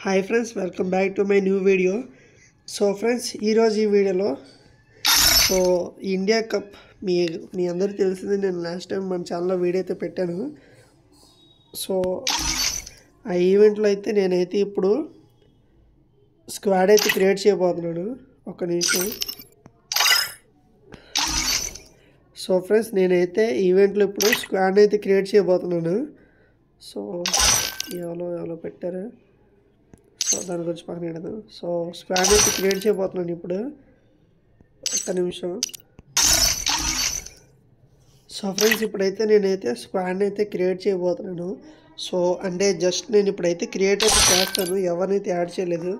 Hi friends, welcome back to my new video. So friends, ఈరోజు ఈ వీడియోలో so India cup మీ అందరికీ తెలిసింది. నేను లాస్ట్ టైం మన ఛానల్లో వీడియో అయితే పెట్టాను. సో ఆ ఈవెంట్లో అయితే నేనైతే ఇప్పుడు స్క్వాడ్ అయితే క్రియేట్ చేయబోతున్నాను. ఒక్క నిమిషం. సో ఫ్రెండ్స్, నేనైతే ఈవెంట్లో ఇప్పుడు స్క్వాడ్ అయితే క్రియేట్ చేయబోతున్నాను. సో ఎవరో పెట్టారు. సో దాని గురించి పక్కన పెడదాం. సో స్క్వాడ్ అయితే క్రియేట్ చేయబోతున్నాను ఇప్పుడు. ఒక్క నిమిషం. సో ఫ్రెండ్స్, ఇప్పుడైతే నేనైతే స్క్వాడ్ అయితే క్రియేట్ చేయబోతున్నాను. సో అంటే జస్ట్ నేను ఇప్పుడైతే క్రియేట్ అయితే చేస్తాను, ఎవరినైతే యాడ్ చేయలేదు.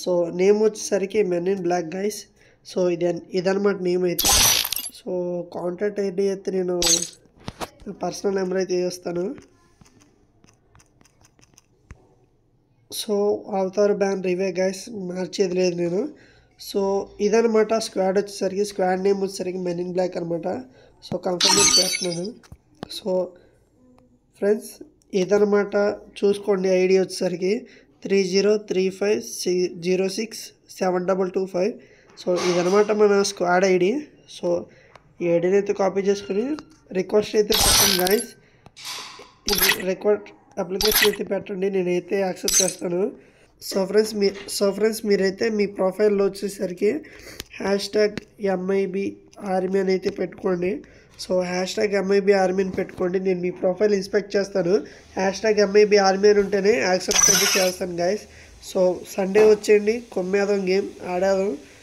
సో నేమ్ వచ్చేసరికి men in black guys. So ఇదన్నమాట నేమ్ అయితే. సో కాంటాక్ట్ ఐడి అయితే నేను పర్సనల్ నెంబర్ అయితే చేస్తాను. సో అవతార్ బ్యాన్ రివే గైస్, మార్చేది లేదు నేను. సో ఇదనమాట స్క్వాడ్ వచ్చేసరికి. స్క్వాడ్ నేమ్ వచ్చేసరికి మెన్ ఇన్ బ్లాక్ అనమాట. సో కన్ఫర్మ్ చేస్తున్నాను. సో ఫ్రెండ్స్, ఇదనమాట చూసుకోండి. ఐడి వచ్చేసరికి 3035067225. సో ఇదనమాట మన స్క్వాడ్ ఐడి. సో ఈ ఐడిని అయితే కాపీ చేసుకుని రిక్వెస్ట్ అయితే పెట్టండి గైస్. ఇది రిక్వెస్ట్ అప్లికేషన్ అయితే పెట్టండి, నేనైతే యాక్సెప్ట్ చేస్తాను. సో ఫ్రెండ్స్ మీరైతే మీ ప్రొఫైల్లో వచ్చేసరికి #MIB ఆర్మీ అని అయితే పెట్టుకోండి. సో #MIB ఆర్మీని పెట్టుకోండి. నేను మీ ప్రొఫైల్ ఇన్స్పెక్ట్ చేస్తాను. #MIB ఆర్మీ అని ఉంటేనే యాక్సెప్ట్ అయితే చేస్తాను గైస్. సో సండే వచ్చేయండి, కొమ్మేదం గేమ్ ఆడేదాం.